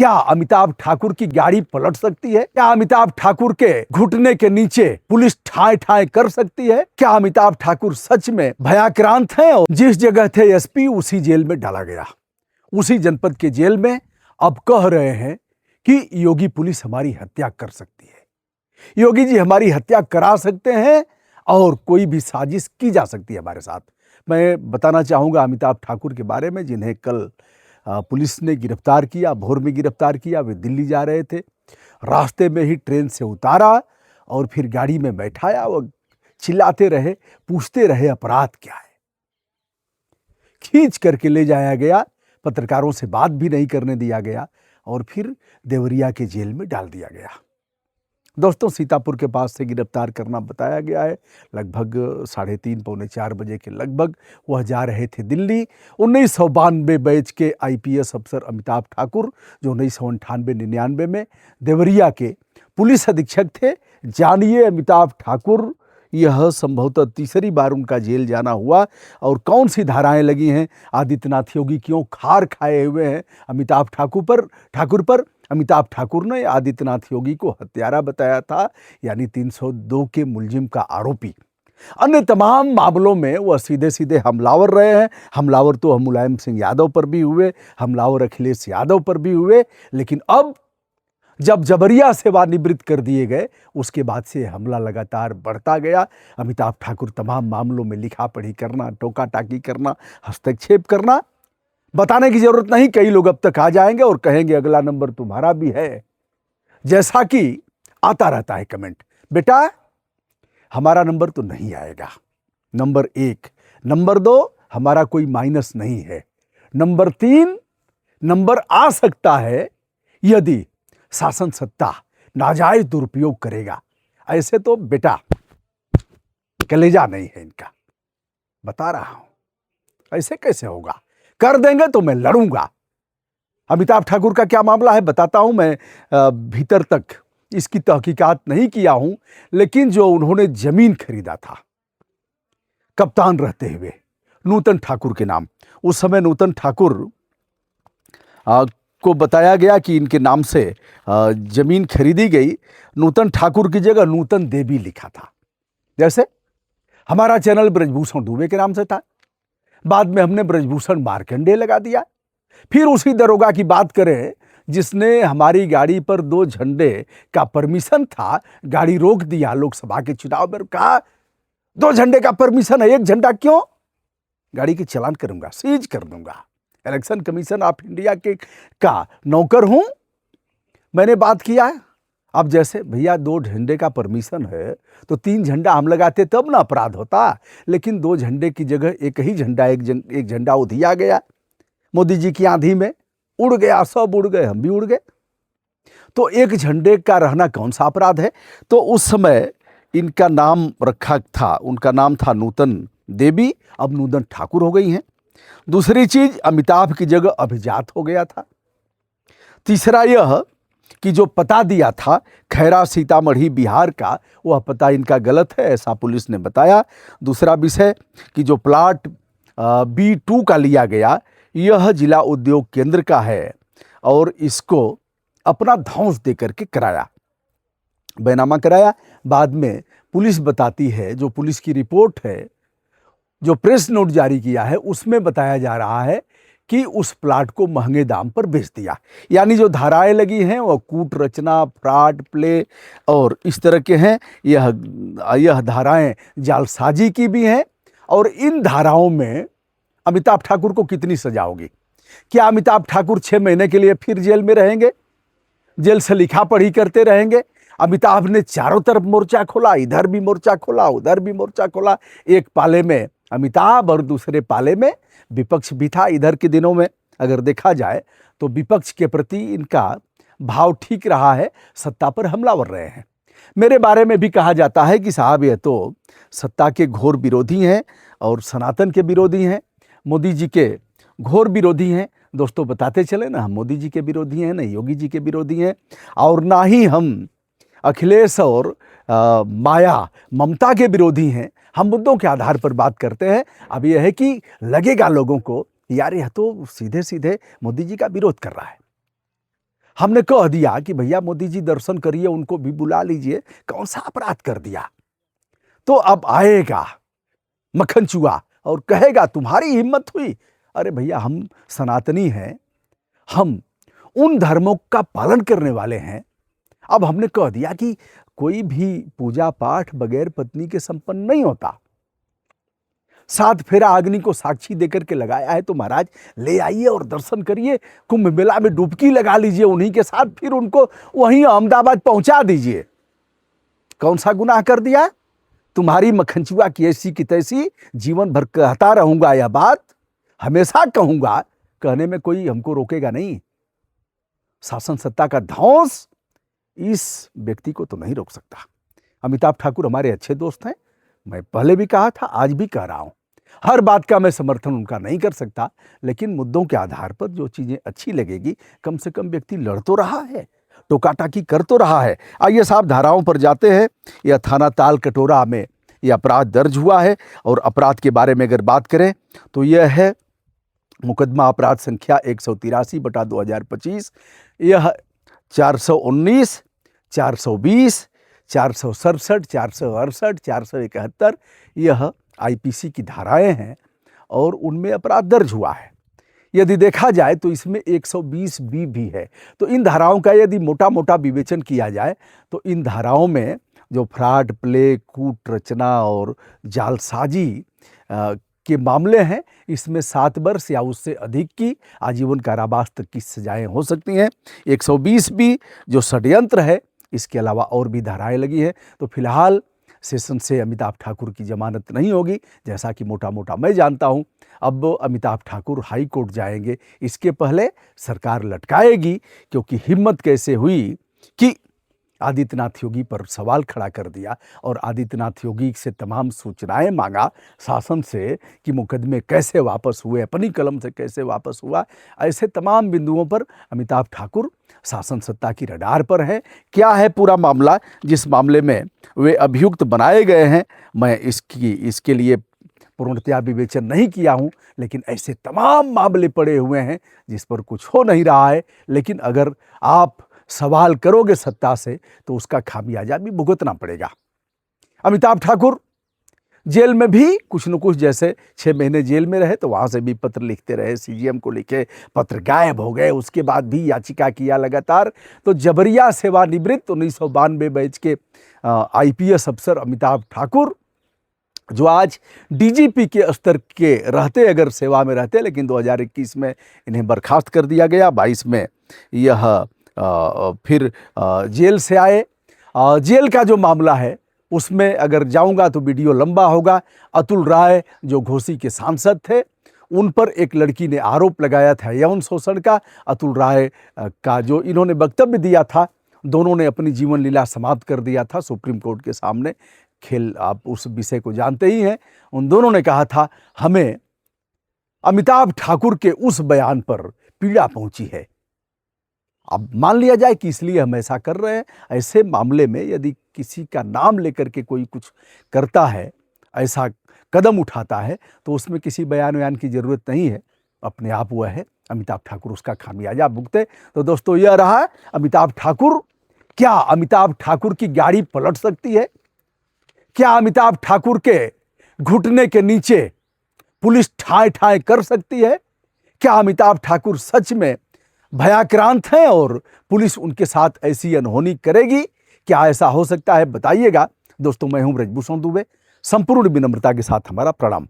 क्या अमिताभ ठाकुर की गाड़ी पलट सकती है? क्या अमिताभ ठाकुर के घुटने के नीचे पुलिस ठाए ठाए कर सकती है? क्या अमिताभ ठाकुर सच में भयाक्रांत हैं और जिस जगह थे एसपी उसी जेल में डाला गया, उसी जनपद के जेल में अब कह रहे हैं कि योगी पुलिस हमारी हत्या कर सकती है, योगी जी हमारी हत्या करा सकते हैं और कोई भी साजिश की जा सकती है हमारे साथ। मैं बताना चाहूंगा अमिताभ ठाकुर के बारे में, जिन्हें कल पुलिस ने गिरफ्तार किया, भोर में गिरफ्तार किया। वे दिल्ली जा रहे थे, रास्ते में ही ट्रेन से उतारा और फिर गाड़ी में बैठाया। वो चिल्लाते रहे, पूछते रहे अपराध क्या है। खींच करके ले जाया गया, पत्रकारों से बात भी नहीं करने दिया गया और फिर देवरिया के जेल में डाल दिया गया। दोस्तों, सीतापुर के पास से गिरफ्तार करना बताया गया है। लगभग 3:30 पौने 4 बजे के लगभग वह जा रहे थे दिल्ली। 1992 बैच के आईपीएस अफसर अमिताभ ठाकुर, जो 1998-99 में देवरिया के पुलिस अधीक्षक थे। जानिए अमिताभ ठाकुर, यह संभवतः तीसरी बार उनका जेल जाना हुआ और कौन सी धाराएं लगी हैं। आदित्यनाथ योगी क्यों खार खाए हुए हैं अमिताभ ठाकुर पर। अमिताभ ठाकुर ने आदित्यनाथ योगी को हत्यारा बताया था, यानी 302 के मुलजिम का आरोपी। अन्य तमाम मामलों में वह सीधे सीधे हमलावर रहे हैं। हमलावर तो मुलायम सिंह यादव पर भी हुए, हमलावर अखिलेश यादव पर भी हुए, लेकिन अब जब जबरिया सेवानिवृत्त कर दिए गए, उसके बाद से हमला लगातार बढ़ता गया। अमिताभ ठाकुर तमाम मामलों में लिखा पढ़ी करना, टोका टाकी करना, हस्तक्षेप करना, बताने की जरूरत नहीं। कई लोग अब तक आ जाएंगे और कहेंगे अगला नंबर तुम्हारा भी है, जैसा कि आता रहता है कमेंट। बेटा, हमारा नंबर तो नहीं आएगा। नंबर 1, नंबर 2, हमारा कोई माइनस नहीं है। नंबर 3, नंबर आ सकता है यदि शासन सत्ता नाजायज दुरुपयोग करेगा। ऐसे तो बेटा कलेजा नहीं है इनका, बता रहा हूं। ऐसे कैसे होगा? कर देंगे तो मैं लड़ूंगा। अमिताभ ठाकुर का क्या मामला है बताता हूं। मैं भीतर तक इसकी तहकीकात नहीं किया हूं, लेकिन जो उन्होंने जमीन खरीदा था कप्तान रहते हुए नूतन ठाकुर के नाम, उस समय नूतन ठाकुर को बताया गया कि इनके नाम से जमीन खरीदी गई। नूतन ठाकुर की जगह नूतन देवी लिखा था। जैसे हमारा चैनल ब्रजभूषण दुबे के नाम से था, बाद में हमने ब्रजभूषण मार्कंडेय लगा दिया। फिर उसी दरोगा की बात करें जिसने हमारी गाड़ी पर 2 झंडे का परमिशन था, गाड़ी रोक दिया लोकसभा के चुनाव में। कहा 2 झंडे का परमिशन है, 1 झंडा क्यों? गाड़ी की चालान करूंगा, सीज कर दूंगा। इलेक्शन कमीशन ऑफ इंडिया का नौकर हूं, मैंने बात किया। अब जैसे भैया 2 झंडे का परमिशन है तो 3 झंडा हम लगाते तब ना अपराध होता, लेकिन 2 झंडे की जगह एक ही झंडा, एक झंडा उधिया गया। मोदी जी की आंधी में उड़ गया, सब उड़ गए, हम भी उड़ गए। तो 1 झंडे का रहना कौन सा अपराध है? तो उस समय इनका नाम रखा था, उनका नाम था नूतन देवी, अब नूतन ठाकुर हो गई हैं। दूसरी चीज, अमिताभ की जगह अभिजात हो गया था। तीसरा यह कि जो पता दिया था खैरा सीतामढ़ी बिहार का, वह पता इनका गलत है, ऐसा पुलिस ने बताया। दूसरा विषय कि जो प्लाट B2 का लिया गया, यह जिला उद्योग केंद्र का है और इसको अपना धौंस दे करके कराया, बैनामा कराया। बाद में पुलिस बताती है, जो पुलिस की रिपोर्ट है, जो प्रेस नोट जारी किया है, उसमें बताया जा रहा है कि उस प्लाट को महंगे दाम पर बेच दिया। यानी जो धाराएं लगी हैं वो कूट रचना, फ्रॉड प्ले और इस तरह के हैं। यह धाराएं जालसाजी की भी हैं। और इन धाराओं में अमिताभ ठाकुर को कितनी सजा होगी? क्या अमिताभ ठाकुर 6 महीने के लिए फिर जेल में रहेंगे? जेल से लिखा पढ़ी करते रहेंगे? अमिताभ ने चारों तरफ मोर्चा खोला, इधर भी मोर्चा खोला, उधर भी मोर्चा खोला। एक पाले में अमिताभ और दूसरे पाले में विपक्ष भी था। इधर के दिनों में अगर देखा जाए तो विपक्ष के प्रति इनका भाव ठीक रहा है, सत्ता पर हमलावर रहे हैं। मेरे बारे में भी कहा जाता है कि साहब ये तो सत्ता के घोर विरोधी हैं और सनातन के विरोधी हैं, मोदी जी के घोर विरोधी हैं। दोस्तों, बताते चले ना, हम मोदी जी के विरोधी हैं, ना योगी जी के विरोधी हैं, और ना ही हम अखिलेश और माया ममता के विरोधी हैं। हम मुद्दों के आधार पर बात करते हैं। अब यह है कि लगेगा लोगों को, यार यह तो सीधे सीधे मोदी जी का विरोध कर रहा है। हमने कह दिया कि भैया मोदी जी दर्शन करिए, उनको भी बुला लीजिए, कौन सा अपराध कर दिया। तो अब आएगा मक्खन चूहा और कहेगा तुम्हारी हिम्मत हुई। अरे भैया, हम सनातनी हैं, हम उन धर्मों का पालन करने वाले हैं। अब हमने कह दिया कि कोई भी पूजा पाठ बगैर पत्नी के संपन्न नहीं होता। 7 फेरा अग्नि को साक्षी देकर के लगाया है, तो महाराज ले आइए और दर्शन करिए, कुंभ मेला में डुबकी लगा लीजिए उन्हीं के साथ, फिर उनको वहीं अहमदाबाद पहुंचा दीजिए। कौन सा गुनाह कर दिया? तुम्हारी मक्खनचुआ की ऐसी की तैसी, जीवन भर कहता रहूंगा यह बात, हमेशा कहूंगा, कहने में कोई हमको रोकेगा नहीं। शासन सत्ता का ध्वंस इस व्यक्ति को तो नहीं रोक सकता। अमिताभ ठाकुर हमारे अच्छे दोस्त हैं, मैं पहले भी कहा था, आज भी कह रहा हूं। हर बात का मैं समर्थन उनका नहीं कर सकता, लेकिन मुद्दों के आधार पर जो चीजें अच्छी लगेगी, कम से कम व्यक्ति लड़ तो रहा है, टोकाटाकी कर तो रहा है। आइए साहब धाराओं पर जाते हैं। यह थाना ताल कटोरा में यह अपराध दर्ज हुआ है, और अपराध के बारे में अगर बात करें तो यह है मुकदमा अपराध संख्या 183/2025। यह 419, 420, 467, 468, 471 यह आईपीसी की धाराएं हैं, और उनमें अपराध दर्ज हुआ है। यदि देखा जाए तो इसमें 120 बी भी है। तो इन धाराओं का यदि मोटा मोटा विवेचन किया जाए तो इन धाराओं में जो फ्रॉड, प्ले, कूट रचना और जालसाजी के मामले हैं, इसमें 7 वर्ष या उससे अधिक की आजीवन कारावास तक की सजाएं हो सकती हैं। 120 बी जो षड्यंत्र है, इसके अलावा और भी धाराएं लगी है। तो फिलहाल सेशन से अमिताभ ठाकुर की जमानत नहीं होगी, जैसा कि मोटा मोटा मैं जानता हूं। अब अमिताभ ठाकुर हाई कोर्ट जाएंगे, इसके पहले सरकार लटकाएगी, क्योंकि हिम्मत कैसे हुई कि आदित्यनाथ योगी पर सवाल खड़ा कर दिया, और आदित्यनाथ योगी से तमाम सूचनाएं मांगा शासन से कि मुकदमे कैसे वापस हुए, अपनी कलम से कैसे वापस हुआ। ऐसे तमाम बिंदुओं पर अमिताभ ठाकुर शासन सत्ता की रडार पर है। क्या है पूरा मामला, जिस मामले में वे अभियुक्त बनाए गए हैं, मैं इसके लिए पूर्णतया विवेचन नहीं किया हूं, लेकिन ऐसे तमाम मामले पड़े हुए हैं जिस पर कुछ हो नहीं रहा है। लेकिन अगर आप सवाल करोगे सत्ता से तो उसका खामियाजा भी भुगतना पड़ेगा। अमिताभ ठाकुर जेल में भी कुछ न कुछ, जैसे 6 महीने जेल में रहे तो वहां से भी पत्र लिखते रहे, सीजीएम को लिखे, पत्र गायब हो गए, उसके बाद भी याचिका किया लगातार। तो जबरिया सेवानिवृत्त 1992 बैच के आईपीएस अफसर अमिताभ ठाकुर, जो आज डीजीपी के स्तर के रहते, अगर सेवा में रहते, लेकिन 2021 में इन्हें बर्खास्त कर दिया गया। 22 में यह फिर जेल से आए। जेल का जो मामला है उसमें अगर जाऊंगा तो वीडियो लंबा होगा। अतुल राय जो घोसी के सांसद थे, उन पर एक लड़की ने आरोप लगाया था यौन शोषण का। अतुल राय का जो इन्होंने वक्तव्य दिया था, दोनों ने अपनी जीवन लीला समाप्त कर दिया था सुप्रीम कोर्ट के सामने। खेल आप उस विषय को जानते ही हैं। उन दोनों ने कहा था हमें अमिताभ ठाकुर के उस बयान पर पीड़ा पहुंची है। अब मान लिया जाए कि इसलिए हम ऐसा कर रहे हैं। ऐसे मामले में यदि किसी का नाम लेकर के कोई कुछ करता है, ऐसा कदम उठाता है, तो उसमें किसी बयान की जरूरत नहीं है, अपने आप हुआ है। अमिताभ ठाकुर उसका खामियाजा भुगते। तो दोस्तों, यह रहा अमिताभ ठाकुर। क्या अमिताभ ठाकुर की गाड़ी पलट सकती है? क्या अमिताभ ठाकुर के घुटने के नीचे पुलिस ठाए ठाए कर सकती है? क्या अमिताभ ठाकुर सच में भयाक्रांत हैं और पुलिस उनके साथ ऐसी अनहोनी करेगी? क्या ऐसा हो सकता है? बताइएगा। दोस्तों, मैं हूं ब्रजभूषण दुबे। संपूर्ण विनम्रता के साथ हमारा प्रणाम।